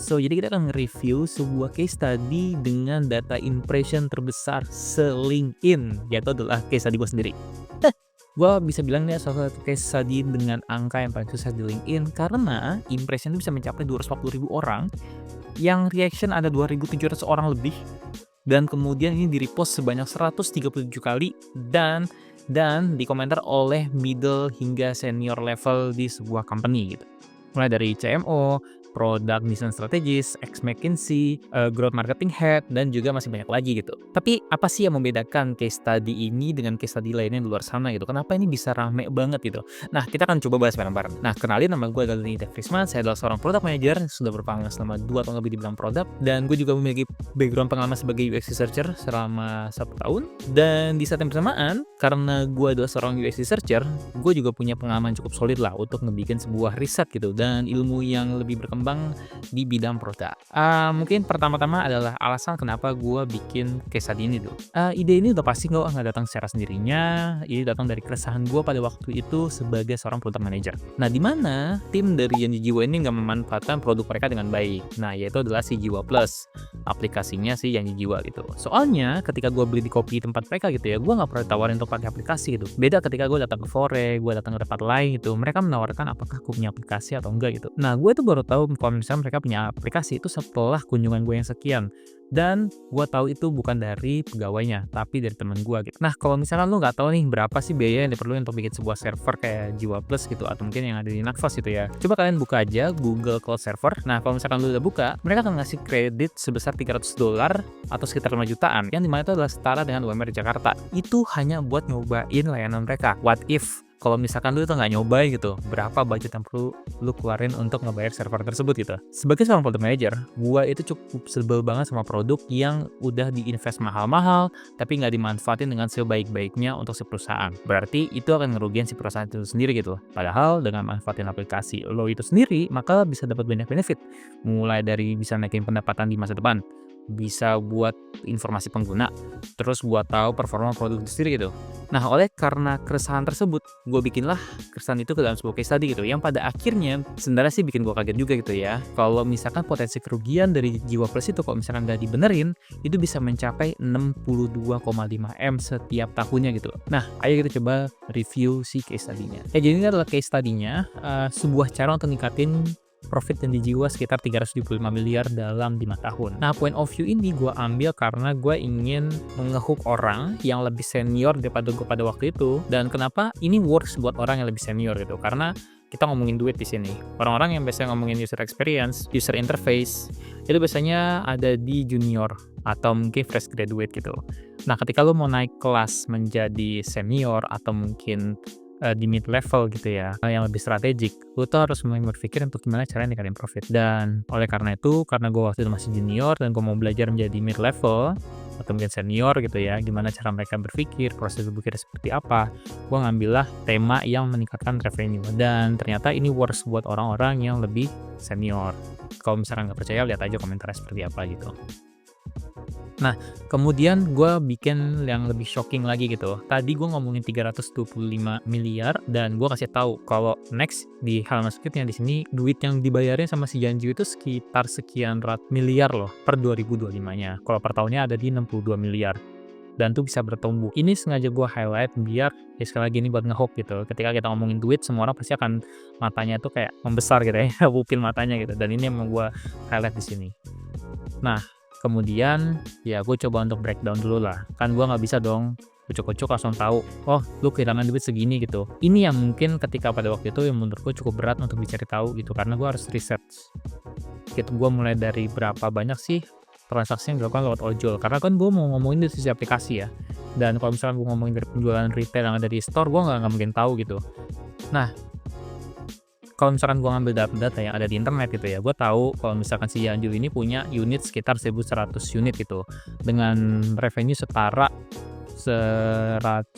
So, jadi kita akan nge-review sebuah case study dengan data impression terbesar se-LinkedIn, yaitu adalah case study gue sendiri. Gue bisa bilang ini salah satu case study dengan angka yang paling sukses di LinkedIn karena impression itu bisa mencapai 240.000 orang, yang reaction ada 2.700 orang lebih, dan kemudian ini di-repost sebanyak 137 kali dan dikomentar oleh middle hingga senior level di sebuah company gitu. Mulai dari CMO, Product Design Strategist, ex-McKinsey, Growth Marketing Head, dan juga masih banyak lagi gitu. Tapi apa sih yang membedakan case study ini dengan case study lainnya di luar sana gitu? Kenapa ini bisa rame banget gitu? Nah, kita akan coba bahas bareng-bareng. Nah, kenalin, nama gue adalah Nida Frisman, saya adalah seorang product manager, sudah berpengalaman selama 2 tahun lebih di bidang product, dan gue juga memiliki background pengalaman sebagai UX researcher selama 1 tahun. Dan di saat yang bersamaan, karena gue adalah seorang UX researcher, gue juga punya pengalaman cukup solid lah untuk ngebikin sebuah riset gitu, dan ilmu yang lebih berkembang di bidang produk. Mungkin pertama-tama adalah alasan kenapa gue bikin case study ini tuh. Ide ini udah pasti nggak datang secara sendirinya. Ini datang dari keresahan gue pada waktu itu sebagai seorang product manager. Nah, di mana tim dari Yanji Jiwa ini nggak memanfaatkan produk mereka dengan baik. Nah, yaitu adalah si Jiwa Plus, aplikasinya si Yanji Jiwa gitu. Soalnya ketika gue beli di Kopi tempat mereka gitu ya, gue nggak pernah tawarin untuk pakai aplikasi gitu. Beda ketika gue datang ke Fore, gue datang ke tempat lain gitu, mereka menawarkan apakah aku punya aplikasi atau enggak gitu. Nah, gue tuh baru tahu kalau misalnya mereka punya aplikasi itu setelah kunjungan gue yang sekian, dan gue tahu itu bukan dari pegawainya tapi dari temen gue gitu. Nah, kalau misalkan lu nggak tahu nih berapa sih biaya yang diperlukan untuk bikin sebuah server kayak Jiwa Plus gitu, atau mungkin yang ada di Nafas gitu ya, coba kalian buka aja Google Cloud Server. Nah, kalau misalkan lu udah buka, mereka akan ngasih kredit sebesar $300 atau sekitar 5 jutaan, yang dimana itu adalah setara dengan UMR di Jakarta. Itu hanya buat nyobain layanan mereka. What if kalau misalkan lu itu nggak nyobain gitu, berapa budget yang perlu lu keluarin untuk ngebayar server tersebut gitu. Sebagai seorang product manager, gua itu cukup sebel banget sama produk yang udah diinvest mahal-mahal tapi nggak dimanfaatin dengan sebaik-baiknya untuk si perusahaan. Berarti itu akan ngerugiin si perusahaan itu sendiri gitu. Padahal dengan manfaatin aplikasi lo itu sendiri, maka bisa dapat banyak benefit. Mulai dari bisa naikin pendapatan di masa depan, bisa buat informasi pengguna, terus buat tahu performa produk itu sendiri gitu. Nah, karena keresahan tersebut, gue bikinlah keresahan itu ke dalam sebuah case study gitu, yang pada akhirnya sebenarnya sih bikin gue kaget juga gitu ya. Kalau misalkan potensi kerugian dari Jiwa Plus itu kalau misalkan nggak dibenerin, itu bisa mencapai 62,5 M setiap tahunnya gitu. Nah, ayo kita coba review si case study-nya. Ya, jadi ini adalah case study-nya, sebuah cara untuk ningkatin profit yang Jiwa sekitar 375 miliar dalam 5 tahun. Nah, point of view ini gue ambil karena gue ingin nge-hook orang yang lebih senior daripada gue pada waktu itu. Dan kenapa ini works buat orang yang lebih senior gitu? Karena kita ngomongin duit di sini. Orang-orang yang biasanya ngomongin user experience, user interface, itu biasanya ada di junior atau mungkin fresh graduate gitu. Nah, ketika lo mau naik kelas menjadi senior atau mungkin di mid level gitu ya, yang lebih strategik, lu tuh harus mulai berpikir untuk gimana caranya ningkatin profit. Dan oleh karena itu, karena gue waktu itu masih junior dan gue mau belajar menjadi mid level atau mungkin senior gitu ya, gimana cara mereka berpikir, proses berpikir seperti apa, gue ngambillah tema yang meningkatkan revenue. Dan ternyata ini works buat orang-orang yang lebih senior. Kalau misalkan nggak percaya, lihat aja komentarnya seperti apa gitu. Nah, kemudian gue bikin yang lebih shocking lagi gitu. Tadi gue ngomongin 325 miliar dan gue kasih tahu kalau next di halaman selanjutnya di sini duit yang dibayarin sama si Janji itu sekitar sekian miliar loh per 2025-nya. Kalau per tahunnya ada di 62 miliar. Dan tuh bisa bertumbuh. Ini sengaja gue highlight biar ya sekali lagi ini buat nge-hook gitu. Ketika kita ngomongin duit, semua orang pasti akan matanya tuh kayak membesar gitu ya, pupil matanya gitu. Dan ini yang mau gue highlight di sini. Nah, kemudian ya gue coba untuk breakdown dulu lah. Kan gue nggak bisa dong kucuk-kucuk langsung tahu, oh lu kehilangan duit segini gitu. Ini yang mungkin ketika pada waktu itu yang menurut gue cukup berat untuk dicari tahu gitu, karena gue harus research. Gitu, gue mulai dari berapa banyak sih transaksi yang dilakukan lewat ojol. Karena kan gue mau ngomongin dari sisi aplikasi ya. Dan kalau misalnya gue ngomongin dari penjualan retail yang ada di store, gue nggak mungkin tahu gitu. Nah, kalau misalkan gue ngambil data-data yang ada di internet gitu ya, gue tahu kalau misalkan si Yanju ini punya unit sekitar 1.100 unit gitu, dengan revenue setara 1,1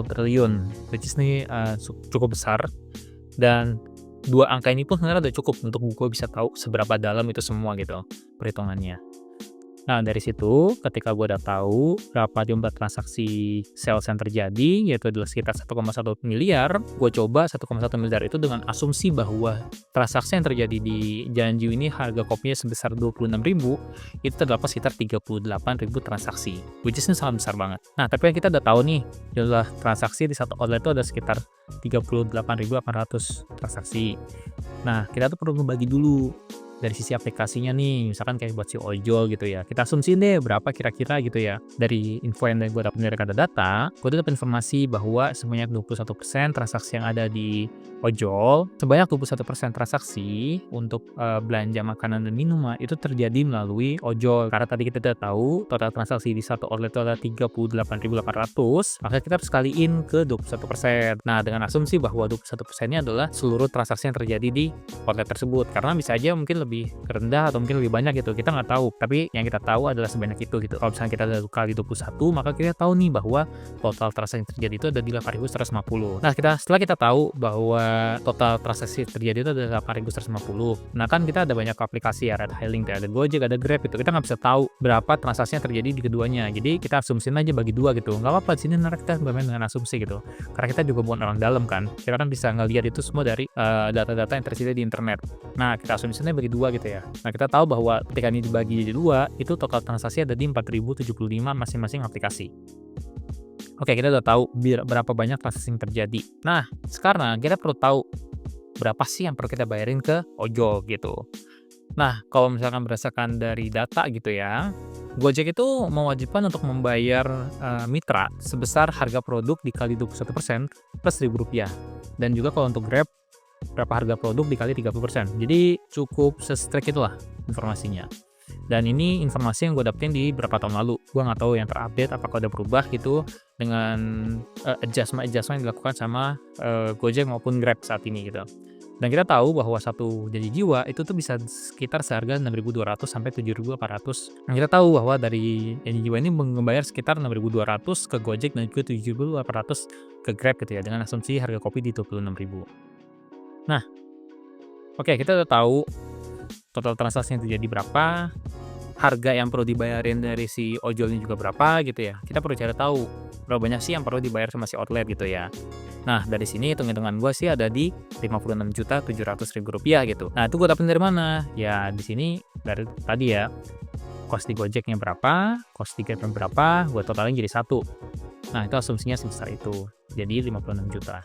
triliun, which is nih cukup besar. Dan dua angka ini pun sebenarnya udah cukup untuk gue bisa tahu seberapa dalam itu semua gitu perhitungannya. Nah, dari situ ketika gue udah tahu berapa jumlah transaksi sales yang terjadi, yaitu adalah sekitar 1,1 miliar, gue coba 1,1 miliar itu dengan asumsi bahwa transaksi yang terjadi di Janju ini harga kopinya sebesar 26.000, itu terdapat sekitar 38.000 transaksi, which is ini sangat besar banget. Nah, tapi yang kita udah tahu nih, jumlah transaksi di satu outlet itu ada sekitar 38.800 transaksi. Nah, kita tuh perlu membagi dulu dari sisi aplikasinya nih, misalkan kayak buat si ojol gitu ya. Kita asumsiin deh berapa kira-kira gitu ya. Dari info yang gue dapat dari data, gue dapat informasi bahwa sebanyak 21% transaksi yang ada di ojol, sebanyak 21% transaksi untuk belanja makanan dan minuman itu terjadi melalui ojol. Karena tadi kita udah tahu total transaksi di satu outlet itu ada 38.800, maka kita harus kaliin ke 21%. Nah, dengan asumsi bahwa 21%-nya adalah seluruh transaksi yang terjadi di outlet tersebut. Karena bisa aja mungkin lebih rendah atau mungkin lebih banyak gitu, kita nggak tahu, tapi yang kita tahu adalah sebanyak itu gitu. Kalau misalnya kita ada kali 21, maka kita tahu nih bahwa total transaksi yang terjadi itu ada di 8.150. Nah, setelah kita tahu bahwa total transaksi terjadi itu ada 8.150, nah kan kita ada banyak aplikasi ya, Red Hailing, ada Gojek, ada Grab, itu kita nggak bisa tahu berapa transaksi yang terjadi di keduanya. Jadi kita asumsiin aja bagi dua gitu, nggak apa-apa. Di sini kita bermain dengan asumsi gitu, karena kita juga bukan orang dalam kan, kita kan bisa ngelihat itu semua dari data-data yang tersedia di internet. Nah, kita asumsinya bagi dua gitu ya. Nah, kita tahu bahwa ketika ini dibagi jadi dua, itu total transaksi ada di 4.075 masing-masing aplikasi. Oke, kita udah tahu berapa banyak transaksi yang terjadi. Nah, sekarang kita perlu tahu berapa sih yang perlu kita bayarin ke ojol gitu. Nah, kalau misalkan berdasarkan dari data gitu ya, Gojek itu mewajibkan untuk membayar mitra sebesar harga produk dikali 21% plus Rp1.000. Dan juga kalau untuk Grab, berapa harga produk dikali 30%. Jadi cukup se-strict itulah informasinya. Dan ini informasi yang gue dapetin di beberapa tahun lalu. Gue nggak tahu yang terupdate apakah udah berubah gitu dengan adjustment yang dilakukan sama Gojek maupun Grab saat ini gitu. Dan kita tahu bahwa satu janji jiwa itu tuh bisa sekitar seharga 6.200 sampai 7.800. Nah, kita tahu bahwa dari janji jiwa ini membayar sekitar 6.200 ke Gojek dan juga 7.800 ke Grab gitu ya, dengan asumsi harga kopi di 26.000. Nah, oke, kita udah tahu total transaksi yang terjadi berapa, harga yang perlu dibayarin dari si ojolnya juga berapa gitu ya. Kita perlu cari tahu berapa banyak sih yang perlu dibayar sama si outlet gitu ya. Nah, dari sini hitung-hitungan gue sih ada di Rp56.700.000 gitu. Nah, itu gue dapetin dari mana? Ya, di sini dari tadi ya, cost di Gojeknya berapa, cost di Grabnya berapa, gue totalin jadi satu. Nah, itu asumsinya sebesar itu. Jadi 56 juta.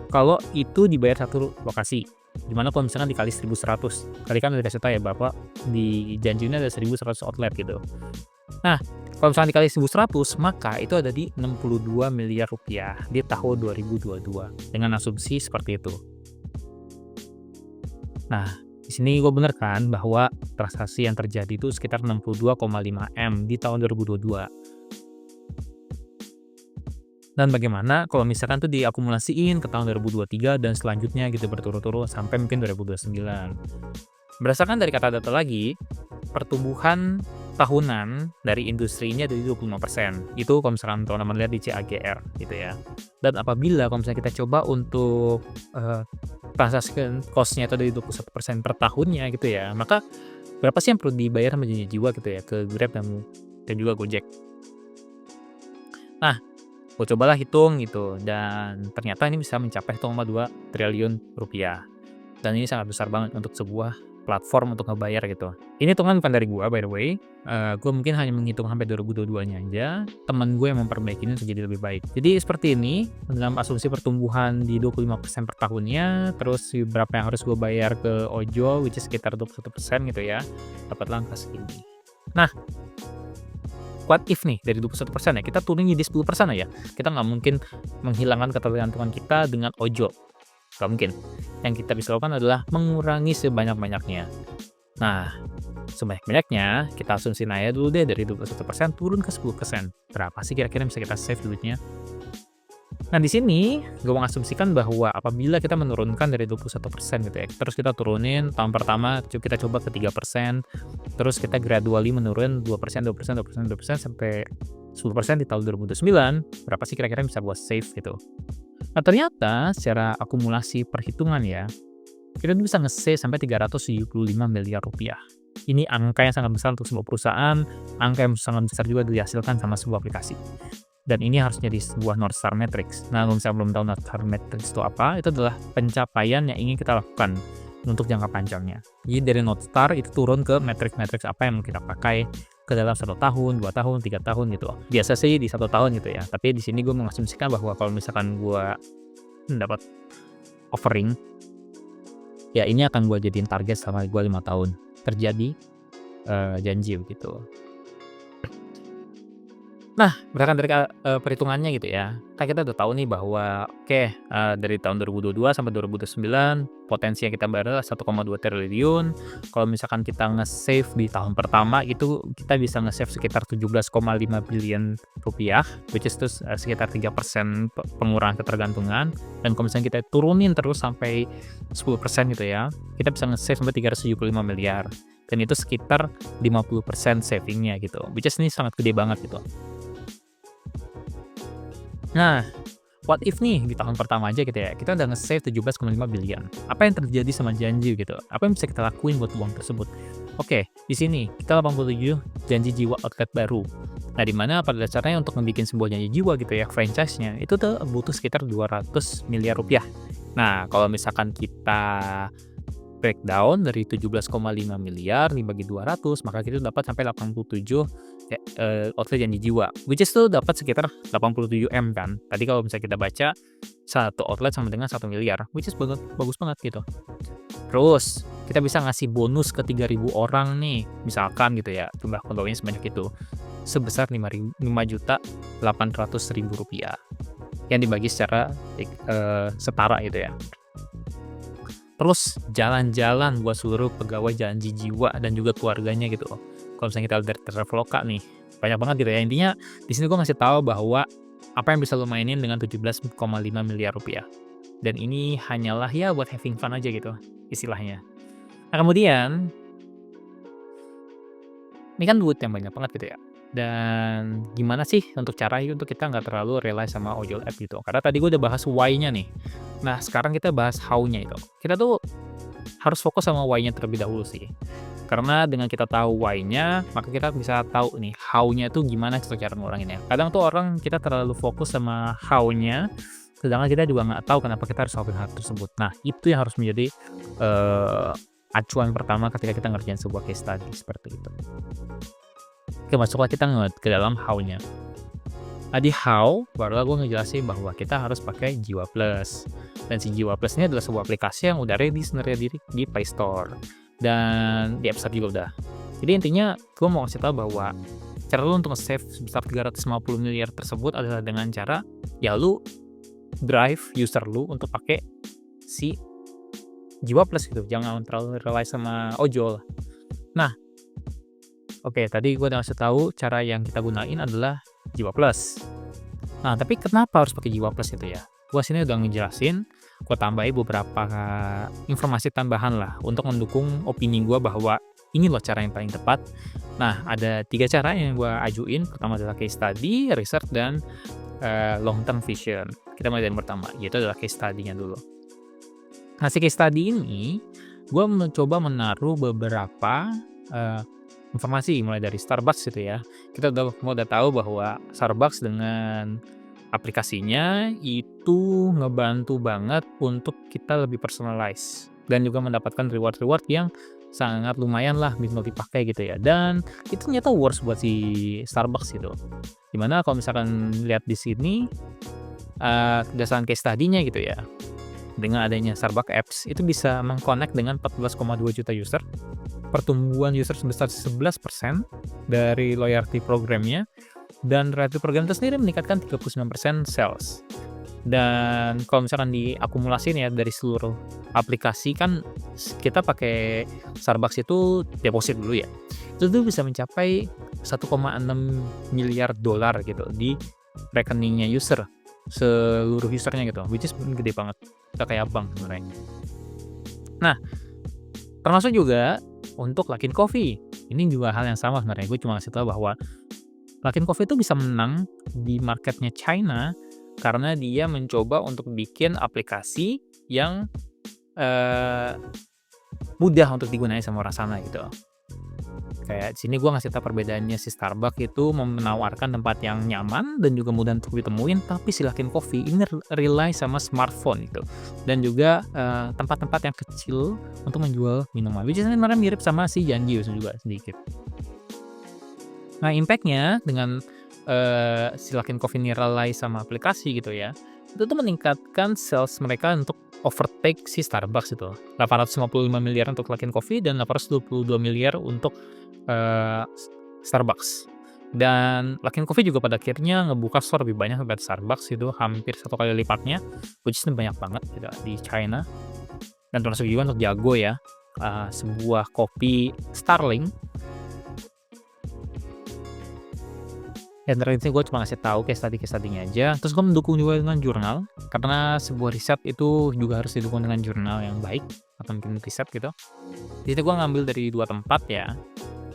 Kalau itu dibayar satu lokasi, dimana kalau misalkan dikali 1.100, kali kan udah kasih tahu ya Bapak, di janjinya ada 1.100 outlet gitu. Nah, kalau misalkan dikali 1.100, maka itu ada di Rp62 miliar di tahun 2022, dengan asumsi seperti itu. Nah, di sini gue bener kan bahwa transaksi yang terjadi itu sekitar 62,5 M di tahun 2022. Dan bagaimana kalau misalkan tuh diakumulasiin ke tahun 2023 dan selanjutnya gitu berturut-turut sampai mungkin 2029. Berdasarkan dari kata data lagi, pertumbuhan tahunan dari industri ini ada di 25%. Itu kalau misalkan teman-teman lihat di CAGR gitu ya. Dan apabila kalau misalnya kita coba untuk transaksi cost-nya itu dari 21% per tahunnya gitu ya, maka berapa sih yang perlu dibayar sama janji jiwa gitu ya ke Grab dan juga Gojek. Nah, gue cobalah hitung gitu, dan ternyata ini bisa mencapai 1,2 triliun rupiah. Dan ini sangat besar banget untuk sebuah platform untuk ngebayar gitu. Ini hitungan bukan dari gue, by the way. Gue mungkin hanya menghitung sampai 2022-nya aja. Temen gue yang memperbaiki ini untuk jadi lebih baik. Jadi seperti ini, dalam asumsi pertumbuhan di 25% per tahunnya, terus berapa yang harus gue bayar ke ojol, which is sekitar 21% gitu ya, dapatlah angka segini. Nah, what if nih dari 21% ya, kita turunin jadi 10% aja. Kita nggak mungkin menghilangkan ketergantungan kita dengan ojol. Nggak mungkin. Yang kita bisa lakukan adalah mengurangi sebanyak-banyaknya. Nah, sebanyak-banyaknya kita asumsiin aja dulu deh dari 21% turun ke 10%. Berapa sih kira-kira bisa kita save duitnya? Nah, di sini gue mengasumsikan bahwa apabila kita menurunkan dari 21% gitu ya, terus kita turunin tahun pertama kita coba ke 3%, terus kita gradually menurun 2%, 2%, 2%, 2% sampai 10% di tahun 2029, berapa sih kira-kira bisa buat save gitu. Nah, ternyata secara akumulasi perhitungan ya, kita bisa nge-save sampai Rp375 miliar. Ini angka yang sangat besar untuk sebuah perusahaan, angka yang sangat besar juga dihasilkan sama sebuah aplikasi. Dan ini harus jadi sebuah North Star Matrix. Nah, kalau misalnya belum tahu North Star Matrix itu apa, itu adalah pencapaian yang ingin kita lakukan untuk jangka panjangnya. Jadi dari North Star itu turun ke matrix-matrix apa yang mau kita pakai ke dalam 1 tahun, 2 tahun, 3 tahun gitu. Biasa sih di 1 tahun gitu ya. Tapi di sini gue mengasumsikan bahwa kalau misalkan gue dapat offering, ya ini akan gue jadiin target selama gue 5 tahun. Terjadi janji gitu. Nah, berdasarkan dari perhitungannya gitu ya, kan kita udah tahu nih bahwa oke, dari tahun 2022 sampai 2029 potensi yang kita bayar adalah 1,2 triliun. Kalau misalkan kita nge-save di tahun pertama itu kita bisa nge-save sekitar 17,5 billion rupiah, which is itu sekitar 3% pengurangan ketergantungan. Dan kalau misalnya kita turunin terus sampai 10% gitu ya, kita bisa nge-save sampai 375 miliar. Dan itu sekitar 50% savingnya gitu, which is ini sangat gede banget gitu. Nah, what if nih di tahun pertama aja gitu ya, kita udah nge-save 17,5 billion. Apa yang terjadi sama janji gitu? Apa yang bisa kita lakuin buat uang tersebut? Oke, di sini kita 87 janji jiwa outlet baru. Nah, di mana pada dasarnya untuk ngebikin sebuah janji jiwa gitu ya, franchise-nya, itu tuh butuh sekitar 200 miliar rupiah. Nah, kalau misalkan kita breakdown dari 17,5 miliar dibagi 200, maka kita dapat sampai 87 outlet janji jiwa, which is tuh dapat sekitar 87M kan. Tadi kalau misalnya kita baca, satu outlet sama dengan 1 miliar, which is bagus banget gitu. Terus kita bisa ngasih bonus ke 3.000 orang nih, misalkan gitu ya, jumlah pegawainya sebanyak itu, sebesar 5.800.000 rupiah yang dibagi secara setara gitu ya. Terus jalan-jalan buat seluruh pegawai janji jiwa dan juga keluarganya gitu. Kalau misalnya kita lihat dari Traveloka nih, banyak banget gitu ya. Intinya di sini gue ngasih tahu bahwa apa yang bisa lo mainin dengan 17,5 miliar rupiah. Dan ini hanyalah ya buat having fun aja gitu istilahnya. Nah, kemudian ini kan duit yang banyak banget gitu ya. Dan gimana sih untuk caranya untuk kita nggak terlalu rely sama ojol app gitu. Karena tadi gue udah bahas why-nya nih. Nah, sekarang kita bahas how-nya itu. Kita tuh harus fokus sama why-nya terlebih dahulu sih. Karena dengan kita tahu why-nya, maka kita bisa tahu nih how-nya tuh gimana cara nguranginnya. Kadang tuh orang kita terlalu fokus sama how-nya, sedangkan kita juga nggak tahu kenapa kita harus lakukan hal tersebut. Nah, itu yang harus menjadi acuan pertama ketika kita ngerjain sebuah case study seperti itu. Oke, masuklah kita ke dalam how-nya. Nah, di how, barulah gue ngejelasin bahwa kita harus pakai Jiwa Plus. Dan si Jiwa Plus ini adalah sebuah aplikasi yang udah ready sebenarnya di Play Store. Dan di App Store juga udah. Jadi intinya, gue mau kasih tahu bahwa cara lu untuk nge-save sebesar 350 miliar tersebut adalah dengan cara, ya lu drive user lu untuk pakai si Jiwa Plus gitu. Jangan terlalu rely sama ojol. Nah, oke, tadi gue udah kasih tahu cara yang kita gunain adalah Jiwa Plus. Nah, tapi kenapa harus pakai Jiwa Plus itu ya? Gue sini udah ngejelasin, gue tambahin beberapa informasi tambahan lah untuk mendukung opini gue bahwa ini loh cara yang paling tepat. Nah, ada 3 cara yang gue ajuin. Pertama adalah case study, research, dan long term vision. Kita mulai dari yang pertama, yaitu adalah case study-nya dulu. Nah, si case study ini, gue mencoba menaruh beberapa informasi mulai dari Starbucks gitu ya. Kita udah tahu bahwa Starbucks dengan aplikasinya itu ngebantu banget untuk kita lebih personalize dan juga mendapatkan reward-reward yang sangat lumayan lah bisa dipakai gitu ya. Dan itu ternyata worth buat si Starbucks gitu. Dimana kalau misalkan lihat di sini berdasarkan case study-nya gitu ya. Dengan adanya Starbucks apps itu bisa mengconnect dengan 14,2 juta user, pertumbuhan user sebesar 11% dari loyalty programnya, dan loyalty program itu sendiri meningkatkan 39% sales. Dan kalau misalkan diakumulasin ya dari seluruh aplikasi kan kita pakai Starbucks itu deposit dulu ya. Itu tuh bisa mencapai 1,6 miliar dolar gitu di rekeningnya user, seluruh usernya gitu, which is gede banget. Kita kayak bank sebenarnya. Nah, termasuk juga untuk Luckin Coffee. Ini juga hal yang sama sebenarnya. Gue cuma ngasih tahu bahwa Luckin Coffee itu bisa menang di marketnya China karena dia mencoba untuk bikin aplikasi yang mudah untuk digunakan sama orang sana gitu. Kayak di sini gue ngasih tahu perbedaannya si Starbucks itu menawarkan tempat yang nyaman dan juga mudah untuk ditemuin, tapi si Luckin Coffee ini rely sama smartphone gitu. Dan juga tempat-tempat yang kecil untuk menjual minuman, which is sebenarnya mirip sama si Janji juga sedikit. Nah, impact-nya dengan si Luckin Coffee ini rely sama aplikasi gitu ya, itu tuh meningkatkan sales mereka untuk overtake si Starbucks itu. 855 miliar untuk Luckin Coffee dan 822 miliar untuk Starbucks. Dan Luckin Coffee juga pada akhirnya ngebuka store lebih banyak daripada Starbucks, itu hampir 1 kali lipatnya, which is banyak banget gitu di China. Dan termasuk juga untuk Jago ya, sebuah kopi Starling. Dan terakhir gue cuma ngasih tahu case study-nya aja. Terus gue mendukung juga dengan jurnal, karena sebuah riset itu juga harus didukung dengan jurnal yang baik, atau mungkin riset gitu. Di sini gue ngambil dari 2 tempat ya.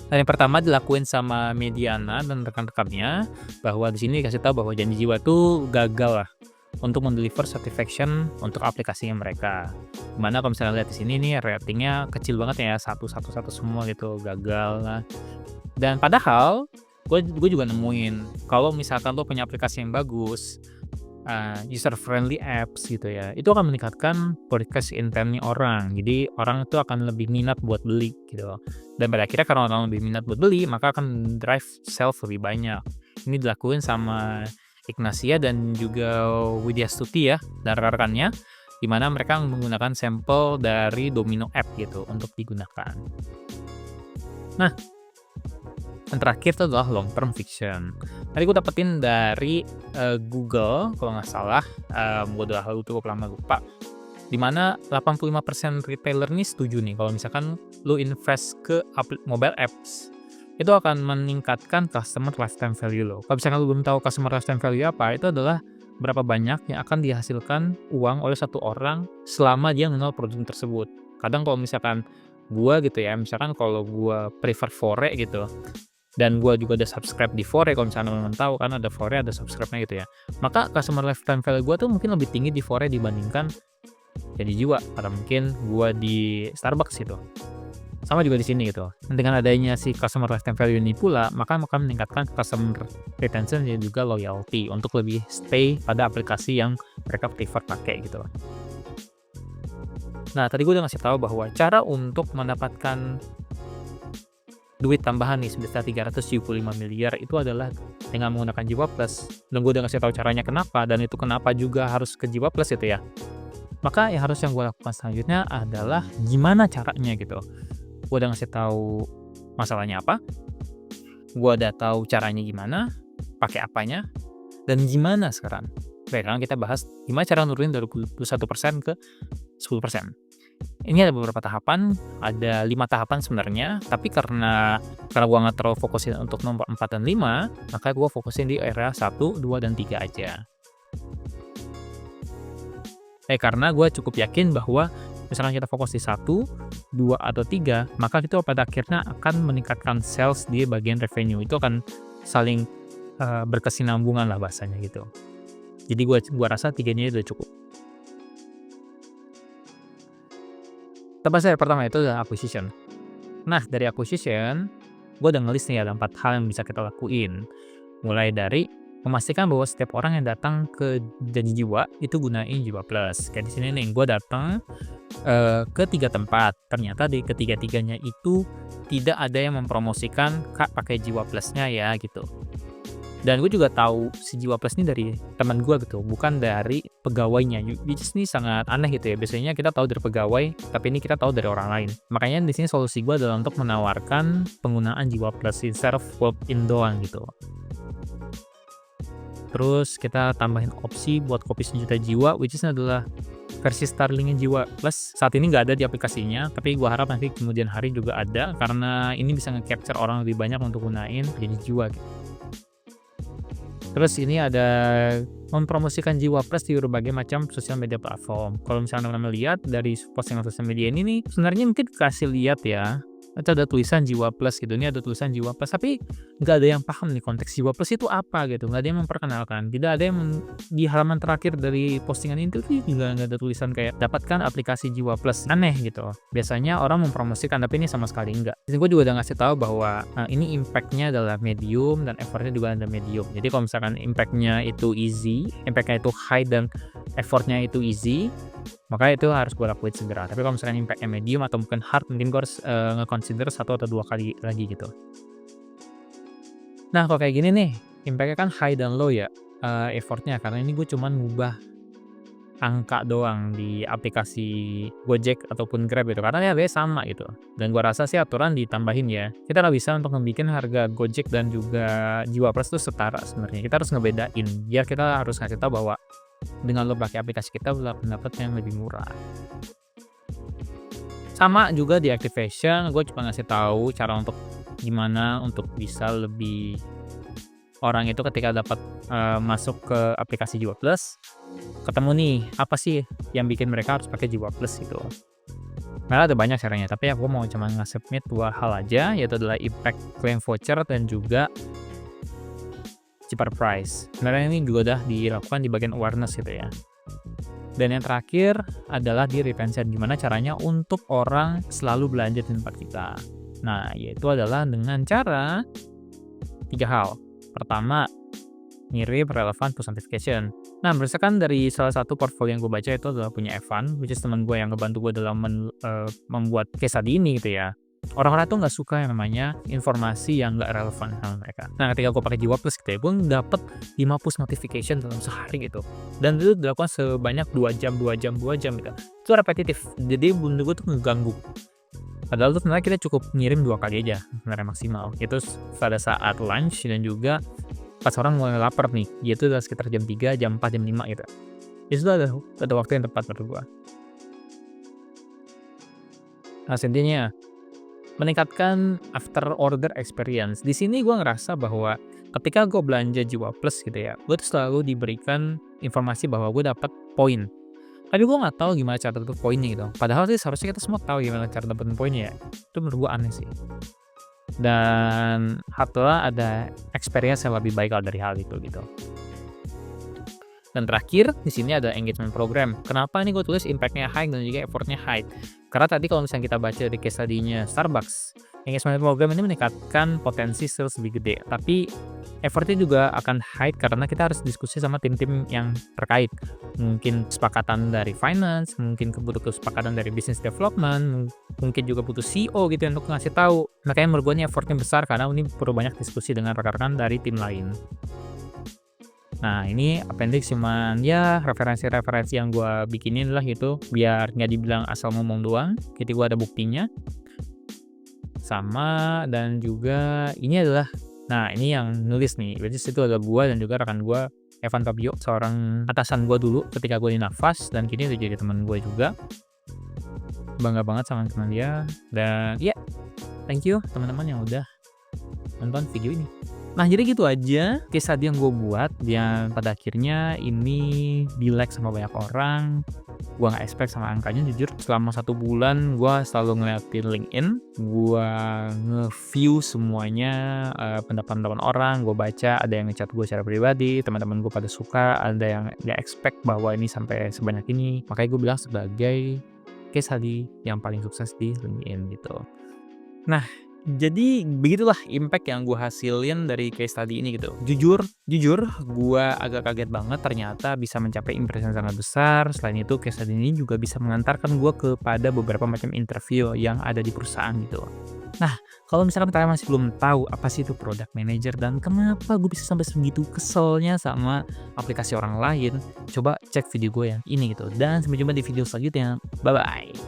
Dan yang pertama dilakuin sama Mediana dan rekan-rekannya, bahwa di sini dikasih tahu bahwa Janji Jiwa tuh gagal lah untuk mendeliver satisfaction untuk aplikasinya mereka. Dimana kalau misalnya lihat di sini nih ratingnya kecil banget ya, 1 semua gitu, gagal lah. Dan padahal gue juga nemuin kalau misalkan lo punya aplikasi yang bagus, user friendly apps gitu ya, itu akan meningkatkan purchase intent-nya orang. Jadi orang itu akan lebih minat buat beli gitu. Dan pada akhirnya karena orang lebih minat buat beli, maka akan drive sales lebih banyak. Ini dilakuin sama Ignacia dan juga Widya Stuti ya, dan rekan-rekannya, di mana mereka menggunakan sampel dari Domino App gitu untuk digunakan. Nah, yang terakhir itu adalah long term fiction. Tadi gue dapetin dari Google kalau nggak salah, gue udah cukup lama lupa. Dimana 85% retailer nih setuju nih kalau misalkan lu invest ke mobile apps, itu akan meningkatkan customer lifetime value lo. Kalau misalkan lu belum tahu customer lifetime value apa, itu adalah berapa banyak yang akan dihasilkan uang oleh satu orang selama dia mengenal produk tersebut. Kadang kalau misalkan gue gitu ya, misalkan kalau gue prefer Fore gitu, dan gue juga ada subscribe di Fore, kalau misalnya teman-teman tahu kan ada Fore, ada subscribe-nya gitu ya, maka customer lifetime value gue tuh mungkin lebih tinggi di Fore dibandingkan Janji Jiwa, atau mungkin gue di Starbucks gitu. Sama juga di sini gitu. Dengan adanya si customer lifetime value ini pula, maka akan meningkatkan customer retention dan juga loyalty untuk lebih stay pada aplikasi yang mereka prefer pakai gitu. Nah, tadi gue udah ngasih tahu bahwa cara untuk mendapatkan duit tambahan nih sebesar 375 miliar itu adalah dengan menggunakan Jiwa Plus. Dan gue udah ngasih tahu caranya kenapa, dan itu kenapa juga harus ke Jiwa Plus itu ya. Maka yang gue lakukan selanjutnya adalah gimana caranya gitu. Gue udah ngasih tahu masalahnya apa, gue udah tahu caranya gimana, pakai apanya, dan gimana sekarang. Sekarang kita bahas gimana cara nurunin dari 21% ke 10%. Ini ada beberapa tahapan, ada 5 tahapan sebenarnya, tapi karena gue nggak terlalu fokusin untuk nomor 4 dan 5, maka gue fokusin di area 1, 2, dan 3 aja. Karena gue cukup yakin bahwa misalkan kita fokus di 1, 2, atau 3, maka itu pada akhirnya akan meningkatkan sales di bagian revenue. Itu akan saling berkesinambungan lah bahasanya gitu. Jadi gue rasa 3-nya udah cukup. Bahas yang pertama itu adalah acquisition. Nah, dari acquisition, gue udah ngelis nih ada 4 hal yang bisa kita lakuin. Mulai dari memastikan bahwa setiap orang yang datang ke Janji Jiwa itu gunain Jiwa Plus. Kayak di sini nih, gue datang ke 3 tempat. Ternyata di ketiga-tiganya itu tidak ada yang mempromosikan Kak pakai Jiwa Plusnya ya gitu. Dan gue juga tahu si Jiwa Plus ini dari teman gue gitu, bukan dari pegawainya. Which is ini sangat aneh gitu ya. Biasanya kita tahu dari pegawai, tapi ini kita tahu dari orang lain. Makanya di sini solusi gue adalah untuk menawarkan penggunaan Jiwa Plus instead of walk-in doang gitu. Terus kita tambahin opsi buat kopi 1 juta jiwa, which is adalah versi Starlingnya Jiwa Plus. Saat ini nggak ada di aplikasinya, tapi gue harap nanti kemudian hari juga ada, karena ini bisa nge-capture orang lebih banyak untuk gunain Janji Jiwa gitu. Terus ini ada mempromosikan Jiwa Plus di berbagai macam sosial media platform. Kalau misalnya teman-teman lihat dari postingan sosial media ini nih, sebenarnya mungkin kasih lihat ya, Atau ada tulisan Jiwa Plus gitu, ini ada tulisan Jiwa Plus, tapi nggak ada yang paham nih konteks Jiwa Plus itu apa gitu, nggak ada yang memperkenalkan, tidak ada yang di halaman terakhir dari postingan itu tuh juga nggak ada tulisan kayak, "Dapatkan aplikasi Jiwa Plus." Aneh gitu. Biasanya orang mempromosikan, tapi ini sama sekali enggak. Di gue juga udah ngasih tahu bahwa, ini impact-nya adalah medium dan effort-nya juga ada medium. Jadi kalau misalkan impact-nya itu easy, impact-nya itu high dan effort-nya itu easy, maka itu harus gue lakuin segera. Tapi kalau misalkan impact-nya medium atau mungkin hard, mungkin gue harus, nge-consider 1 atau 2 kali lagi gitu. Nah, kalau kayak gini nih, impact-nya kan high dan low ya, effort-nya, karena ini gue cuman ngubah angka doang di aplikasi Gojek ataupun Grab gitu, karena ya harganya sama gitu. Dan gua rasa sih aturan ditambahin ya. Kita nggak bisa untuk ngebikin harga Gojek dan juga Jiwa Plus tuh setara sebenarnya. Kita harus ngebedain, biar kita harus ngasih tahu bahwa dengan lo pakai aplikasi kita lo akan dapat yang lebih murah. Sama juga di activation, gue cuma ngasih tahu cara untuk gimana untuk bisa lebih orang itu ketika dapat, masuk ke aplikasi Jiwa Plus, ketemu nih, apa sih yang bikin mereka harus pakai Jiwa Plus gitu. Karena ada banyak caranya, tapi aku mau cuma nge-submit 2 hal aja, yaitu adalah impact claim voucher dan juga cheaper price. Sebenarnya ini juga udah dilakukan di bagian awareness gitu ya. Dan yang terakhir adalah di retention, gimana caranya untuk orang selalu belanja di tempat kita. Nah, yaitu adalah dengan cara 3 hal. Pertama, ngirim relevant push notification. Nah, berdasarkan dari salah satu portfolio yang gue baca itu adalah punya Evan, which is teman gue yang ngebantu gue dalam membuat case study ini gitu ya. Orang-orang tuh nggak suka yang namanya informasi yang nggak relevan sama mereka. Nah, ketika gue pakai Jiwa Plus gitu ya, gue dapet 5 push notification dalam sehari gitu. Dan itu dilakukan sebanyak 2 jam gitu. Itu repetitif, jadi menurut gue tuh ngeganggu. Padahal tuh sebenarnya kita cukup ngirim 2 kali aja sebenarnya maksimal. Itu pada saat lunch dan juga pas orang mulai lapar nih, yaitu udah sekitar jam 3, jam 4, jam 5 gitu. Itu ada waktu yang tepat menurut gua. Nah, intinya meningkatkan after order experience. Di sini gua ngerasa bahwa ketika gue belanja Jiwa Plus gitu ya, gue tuh selalu diberikan informasi bahwa gue dapat poin. Tapi gue nggak tahu gimana cara dapet poinnya gitu. Padahal sih seharusnya kita semua tahu gimana cara dapetin poinnya ya. Itu menurut gue aneh sih. Dan harusnya ada experience yang lebih baik kalau dari hal itu gitu. Dan terakhir di sini ada engagement program. Kenapa ini gue tulis impact-nya high dan juga effort-nya high? Karena tadi kalau misalnya kita baca di case study-nya Starbucks, engagement program ini meningkatkan potensi sales lebih gede. Tapi effort-nya juga akan high karena kita harus diskusi sama tim-tim yang terkait. Mungkin kesepakatan dari finance, mungkin butuh kesepakatan dari business development, mungkin juga butuh CEO gitu untuk ngasih tahu. Makanya menurut gue ini effort-nya besar karena ini perlu banyak diskusi dengan rekan-rekan dari tim lain. Nah, ini appendix cuman ya referensi-referensi yang gue bikinin lah gitu, biar nggak dibilang asal ngomong doang, jadi gue ada buktinya. Sama dan juga ini adalah, nah ini yang nulis nih, berarti itu adalah gue dan juga rekan gue, Evan Fabio, seorang atasan gue dulu ketika gue di Nafas, dan kini udah jadi teman gue juga. Bangga banget sama teman dia, dan ya, thank you teman-teman yang udah nonton video ini. Nah, jadi gitu aja case study yang gue buat, yang pada akhirnya ini di-like sama banyak orang. Gue gak expect sama angkanya, jujur selama 1 bulan gue selalu ngeliatin LinkedIn, gue nge-view semuanya, pendapat-pendapat orang, gue baca, ada yang ngechat gue secara pribadi, teman-teman gue pada suka, ada yang gak expect bahwa ini sampai sebanyak ini. Makanya gue bilang sebagai case study yang paling sukses di LinkedIn gitu. Nah, jadi begitulah impact yang gue hasilin dari case study ini gitu. Jujur gue agak kaget banget ternyata bisa mencapai impression sangat besar. Selain itu case study ini juga bisa mengantarkan gue kepada beberapa macam interview yang ada di perusahaan gitu. Nah, kalau misalkan kalian masih belum tahu apa sih itu product manager dan kenapa gue bisa sampai segitu keselnya sama aplikasi orang lain, coba cek video gue yang ini gitu. Dan sampai jumpa di video selanjutnya. Bye-bye.